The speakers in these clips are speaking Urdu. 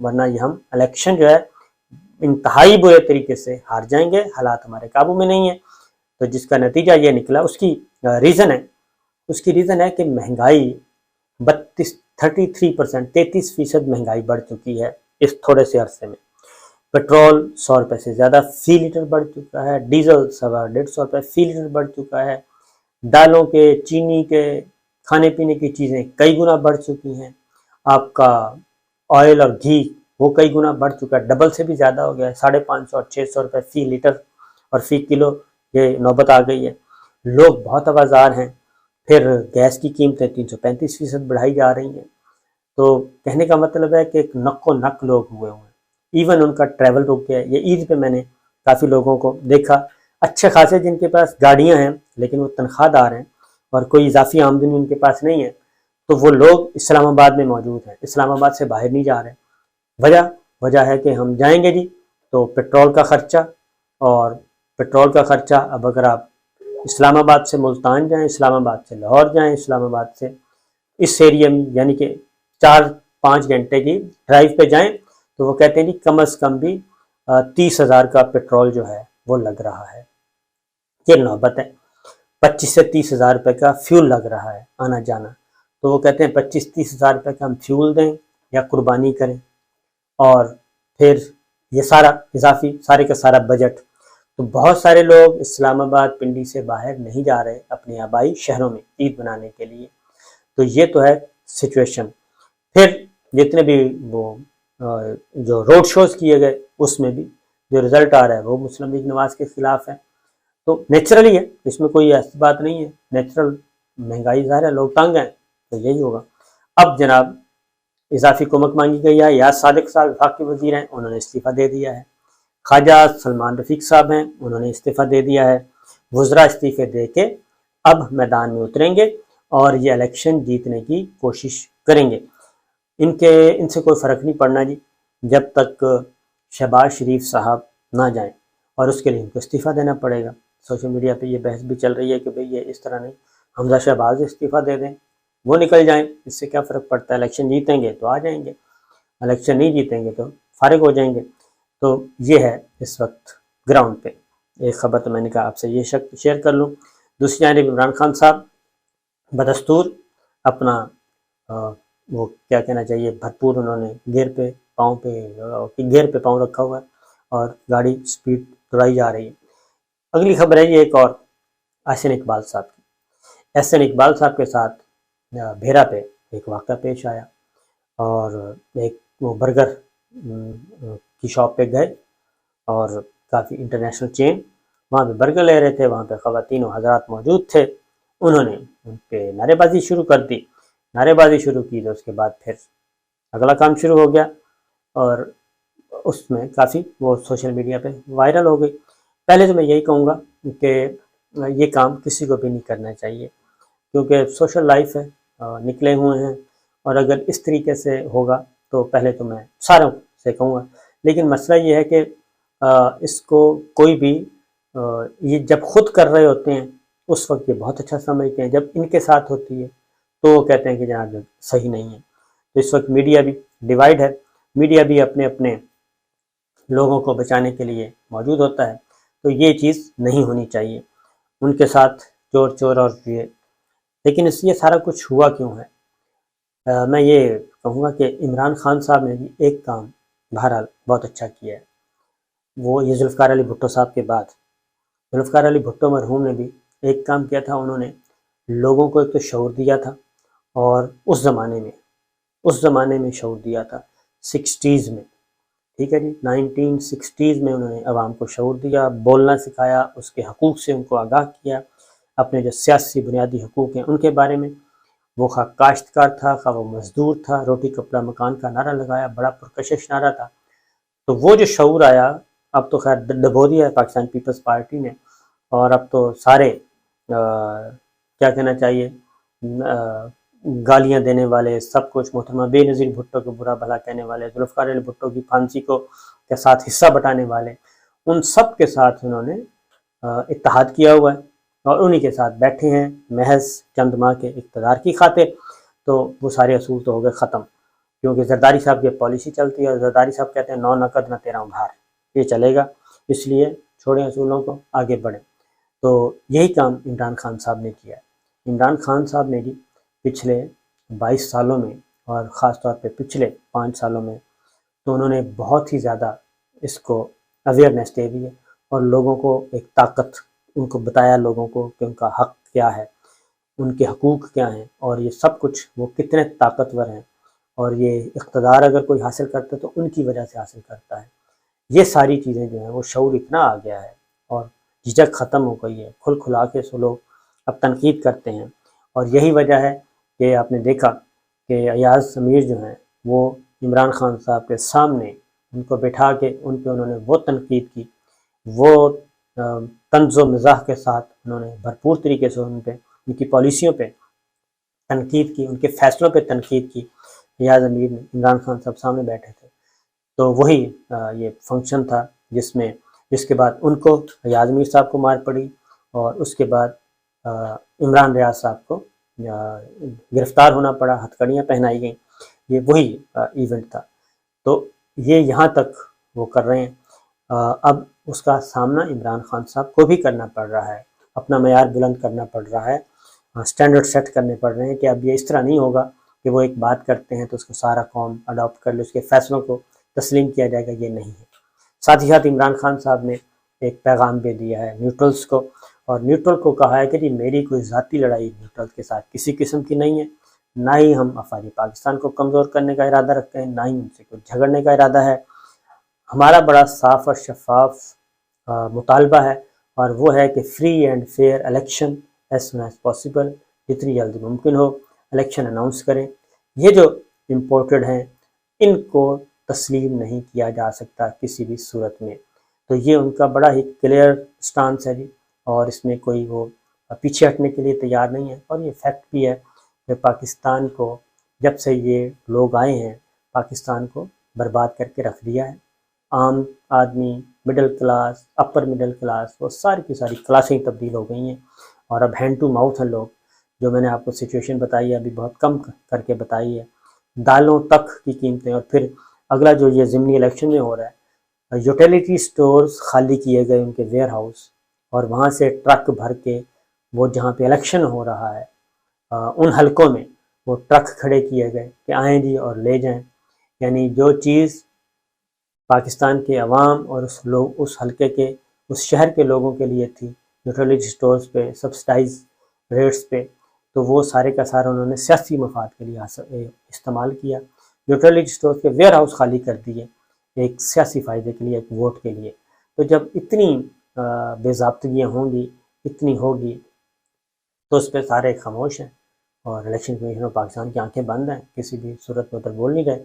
ورنہ یہ ہم الیکشن جو ہے انتہائی برے طریقے سے ہار جائیں گے، حالات ہمارے قابو میں نہیں ہیں۔ تو جس کا نتیجہ یہ نکلا، اس کی ریزن ہے کہ مہنگائی 33% مہنگائی بڑھ چکی ہے اس تھوڑے سے عرصے میں۔ پیٹرول 100 روپے سے زیادہ فی لیٹر بڑھ چکا ہے، ڈیزل 150 روپے فی لیٹر بڑھ چکا ہے، دالوں کے، چینی کے، کھانے پینے کی چیزیں کئی گنا بڑھ چکی ہیں، آپ کا آئل اور گھی وہ کئی گنا بڑھ چکا ہے، ڈبل سے بھی زیادہ ہو گیا ہے، 550 اور 600 روپے فی لیٹر اور فی کلو یہ نوبت آ گئی ہے۔ لوگ بہت آوازار ہیں۔ پھر گیس کی قیمتیں 335% بڑھائی جا رہی ہیں۔ تو کہنے کا مطلب ہے کہ ایک نک و نک لوگ ہوئے ہوئے ہیں، ایون ان کا ٹریول رک گیا ہے۔ یہ عید پہ میں نے کافی لوگوں کو دیکھا، اچھے خاصے جن کے پاس گاڑیاں ہیں لیکن وہ تنخواہ دار ہیں اور کوئی اضافی آمدنی ان کے پاس نہیں ہے، تو وہ لوگ اسلام آباد میں موجود ہیں، اسلام آباد سے باہر نہیں جا رہے۔ وجہ ہے کہ ہم جائیں گے جی تو پیٹرول کا خرچہ، اور پیٹرول کا خرچہ اب اگر آپ اسلام آباد سے ملتان جائیں، اسلام آباد سے لاہور جائیں، اسلام آباد سے اس ایریا میں یعنی کہ 4-5 گھنٹے کی ڈرائیو پہ جائیں تو وہ کہتے ہیں جی کم از کم بھی 30,000 کا پیٹرول جو ہے وہ لگ رہا ہے۔ یہ نوبت ہے، 25 سے 30,000 روپے کا فیول لگ رہا ہے آنا جانا۔ تو وہ کہتے ہیں 25-30,000 روپے کا ہم فیول دیں یا قربانی کریں، اور پھر یہ سارا اضافی سارے کا سارا بجٹ۔ تو بہت سارے لوگ اسلام آباد پنڈی سے باہر نہیں جا رہے اپنے آبائی شہروں میں عید منانے کے لیے۔ تو یہ تو ہے سچویشن۔ پھر جتنے بھی وہ جو روڈ شوز کیے گئے اس میں بھی جو رزلٹ آ رہا ہے وہ مسلم لیگ نواز کے خلاف ہے۔ تو نیچرلی ہے، اس میں کوئی ایسی بات نہیں ہے، نیچرل مہنگائی ظاہر ہے، لوگ تنگ ہیں تو یہی ہوگا۔ اب جناب اضافی کمک مانگی گئی ہے، یاز صادق صاحب وفاقی وزیر ہیں، انہوں نے استعفیٰ دے دیا ہے۔ خواجہ سلمان رفیق صاحب ہیں، انہوں نے استعفیٰ دے دیا ہے۔ وزراء استعفے دے کے اب میدان میں اتریں گے اور یہ الیکشن جیتنے کی کوشش کریں گے۔ ان سے کوئی فرق نہیں پڑنا جی جب تک شہباز شریف صاحب نہ جائیں، اور اس کے لیے ان کو استعفیٰ دینا پڑے گا۔ سوشل میڈیا پہ یہ بحث بھی چل رہی ہے کہ بھئی یہ اس طرح نہیں، حمزہ شہباز استعفیٰ دے دیں، وہ نکل جائیں، اس سے کیا فرق پڑتا ہے، الیکشن جیتیں گے تو آ جائیں گے، الیکشن نہیں جیتیں گے تو فارغ ہو جائیں گے۔ تو یہ ہے اس وقت گراؤنڈ پہ ایک خبر، تو میں نے کہا آپ سے یہ شیئر کر لوں۔ دوسری جانب عمران خان صاحب بدستور اپنا وہ کیا کہنا چاہیے بھرپور انہوں نے گیئر پہ پاؤں رکھا ہوا ہے اور گاڑی سپیڈ دوڑائی جا رہی ہے۔ اگلی خبر ہے یہ ایک اور احسن اقبال صاحب کی۔ احسن اقبال صاحب کے ساتھ بھیرا پہ ایک واقعہ پیش آیا، اور ایک وہ برگر کی شاپ پہ گئے اور کافی انٹرنیشنل چین، وہاں پہ برگر لے رہے تھے، وہاں پہ خواتین و حضرات موجود تھے، انہوں نے ان پہ نعرے بازی شروع کر دی۔ نعرے بازی شروع کی تو اس کے بعد پھر اگلا کام شروع ہو گیا، اور اس میں کافی وہ سوشل میڈیا پہ وائرل ہو گئی۔ پہلے تو میں یہی کہوں گا کہ یہ کام کسی کو بھی نہیں کرنا چاہیے، کیونکہ سوشل لائف ہے، نکلے ہوئے ہیں، اور اگر اس طریقے سے ہوگا تو پہلے تو میں ساروں سے کہوں گا۔ لیکن مسئلہ یہ ہے کہ اس کو کوئی بھی یہ جب خود کر رہے ہوتے ہیں اس وقت یہ بہت اچھا سمجھتے ہیں، جب ان کے ساتھ ہوتی ہے تو وہ کہتے ہیں کہ جناب صحیح نہیں ہے۔ تو اس وقت میڈیا بھی ڈیوائیڈ ہے، میڈیا بھی اپنے اپنے لوگوں کو بچانے کے لیے موجود ہوتا ہے، تو یہ چیز نہیں ہونی چاہیے ان کے ساتھ چور اور یہ۔ لیکن یہ سارا کچھ ہوا کیوں ہے؟ میں یہ کہوں گا کہ عمران خان صاحب نے بھی ایک کام بہرحال بہت اچھا کیا ہے، وہ یہ ذوالفقار علی بھٹو صاحب کے بعد ذوالفقار علی بھٹو مرحوم نے بھی ایک کام کیا تھا، انہوں نے لوگوں کو ایک تو شعور دیا تھا، اور اس زمانے میں شعور دیا تھا 60s میں، ٹھیک ہے جی، 1960s میں انہوں نے عوام کو شعور دیا، بولنا سکھایا، اس کے حقوق سے ان کو آگاہ کیا، اپنے جو سیاسی بنیادی حقوق ہیں ان کے بارے میں، وہ خواہ کاشتکار تھا، خواہ وہ مزدور تھا، روٹی کپڑا مکان کا نعرہ لگایا، بڑا پرکشش نعرہ تھا۔ تو وہ جو شعور آیا، اب تو خیر ڈبو دیا ہے پاکستان پیپلز پارٹی نے، اور اب تو سارے کیا کہنا چاہیے گالیاں دینے والے، سب کچھ محترمہ بے نظیر بھٹو کو برا بھلا کہنے والے، ذوالفقار علی بھٹو کی پھانسی کو کے ساتھ حصہ بٹانے والے، ان سب کے ساتھ انہوں نے اتحاد کیا ہوا ہے، اور انہی کے ساتھ بیٹھے ہیں محض چند ماہ کے اقتدار کی خاطر۔ تو وہ سارے اصول تو ہو گئے ختم، کیونکہ زرداری صاحب کی پالیسی چلتی ہے اور زرداری صاحب کہتے ہیں 9 نقد نہ 13 ادھار، یہ چلے گا، اس لیے چھوڑیں اصولوں کو، آگے بڑھیں۔ تو یہی کام عمران خان صاحب نے کیا ہے۔ عمران خان صاحب نے بھی پچھلے 22 سالوں میں اور خاص طور پہ پچھلے 5 سالوں میں تو انہوں نے بہت ہی زیادہ اس کو اویئرنیس دے دی ہے اور لوگوں کو ایک طاقت، ان کو بتایا لوگوں کو کہ ان کا حق کیا ہے، ان کے حقوق کیا ہیں، اور یہ سب کچھ وہ کتنے طاقتور ہیں، اور یہ اقتدار اگر کوئی حاصل کرتا ہے تو ان کی وجہ سے حاصل کرتا ہے۔ یہ ساری چیزیں جو ہیں وہ شعور اتنا آ گیا ہے اور جھجک ختم ہو گئی ہے، کھل کھلا کے سو لوگ اب تنقید کرتے ہیں، اور یہی وجہ ہے کہ آپ نے دیکھا کہ ایاز ضمیر جو ہیں وہ عمران خان صاحب کے سامنے ان کو بٹھا کے ان پہ انہوں نے وہ تنقید کی، وہ طنز و مزاح کے ساتھ انہوں نے بھرپور طریقے سے ان کی پالیسیوں پہ تنقید کی، ان کے فیصلوں پہ تنقید کی۔ ایاز ضمیر نے عمران خان صاحب سامنے بیٹھے تھے، تو وہی یہ فنکشن تھا جس کے بعد ان کو ایاز ضمیر صاحب کو مار پڑی، اور اس کے بعد عمران ریاض صاحب کو گرفتار ہونا پڑا، ہتھکڑیاں پہنائی گئیں۔ یہ وہی ایونٹ تھا، تو یہ یہاں تک وہ کر رہے ہیں۔ اب اس کا سامنا عمران خان صاحب کو بھی کرنا پڑ رہا ہے، اپنا معیار بلند کرنا پڑ رہا ہے، سٹینڈرڈ سیٹ کرنے پڑ رہے ہیں کہ اب یہ اس طرح نہیں ہوگا کہ وہ ایک بات کرتے ہیں تو اس کو سارا قوم اڈاپٹ کر لے، اس کے فیصلوں کو تسلیم کیا جائے گا، یہ نہیں ہے۔ ساتھ ہی ساتھ عمران خان صاحب نے ایک پیغام بھی دیا ہے نیوٹرلز کو، اور نیوٹرل کو کہا ہے کہ جی میری کوئی ذاتی لڑائی نیوٹرل کے ساتھ کسی قسم کی نہیں ہے، نہ ہی ہم افواج پاکستان کو کمزور کرنے کا ارادہ رکھتے ہیں، نہ ہی ان سے کچھ جھگڑنے کا ارادہ ہے۔ ہمارا بڑا صاف اور شفاف مطالبہ ہے، اور وہ ہے کہ free and fair election as soon as possible, جتنی جلدی ممکن ہو الیکشن اناؤنس کریں۔ یہ جو امپورٹڈ ہیں ان کو تسلیم نہیں کیا جا سکتا کسی بھی صورت میں، تو یہ ان کا بڑا ہی کلیئر سٹانس ہے جی، اور اس میں کوئی وہ پیچھے ہٹنے کے لیے تیار نہیں ہے۔ اور یہ فیکٹ بھی ہے کہ پاکستان کو جب سے یہ لوگ آئے ہیں پاکستان کو برباد کر کے رکھ دیا ہے۔ عام آدمی، middle class, upper middle class, وہ ساری کی ساری کلاسیں تبدیل ہو گئی ہیں، اور اب ہینڈ ٹو ماؤتھ ہیں لوگ۔ جو میں نے آپ کو سچویشن بتائی ہے ابھی بہت کم کر کے بتائی ہے، دالوں تک کی قیمتیں، اور پھر اگلا جو یہ ضمنی الیکشن میں ہو رہا ہے، یوٹیلیٹی سٹورز خالی کیے گئے ان کے ویئر ہاؤس، اور وہاں سے ٹرک بھر کے وہ جہاں پہ الیکشن ہو رہا ہے ان حلقوں میں وہ ٹرک کھڑے کیے گئے کہ آئیں جی اور لے جائیں۔ یعنی جو چیز پاکستان کے عوام اور اس حلقے کے، اس شہر کے لوگوں کے لیے تھی یوٹیلیٹی سٹورز پہ سبسڈائز ریٹس پہ، تو وہ سارے کا سارا انہوں نے سیاسی مفاد کے لیے استعمال کیا۔ یوٹیلیٹی سٹورز کے ویئر ہاؤس خالی کر دیے ایک سیاسی فائدے کے لیے، ایک ووٹ کے لیے۔ تو جب اتنی بے ضابطگیاں ہوں گی، اتنی ہوگی، تو اس پہ سارے خاموش ہیں، اور الیکشن کمیشن آف پاکستان کی آنکھیں بند ہیں، کسی بھی صورت میں ادھر بول نہیں رہے،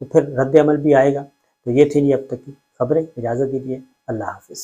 تو پھر رد عمل بھی آئے گا۔ تو یہ تھی اب تک کی خبریں، اجازت دیجیے، اللہ حافظ۔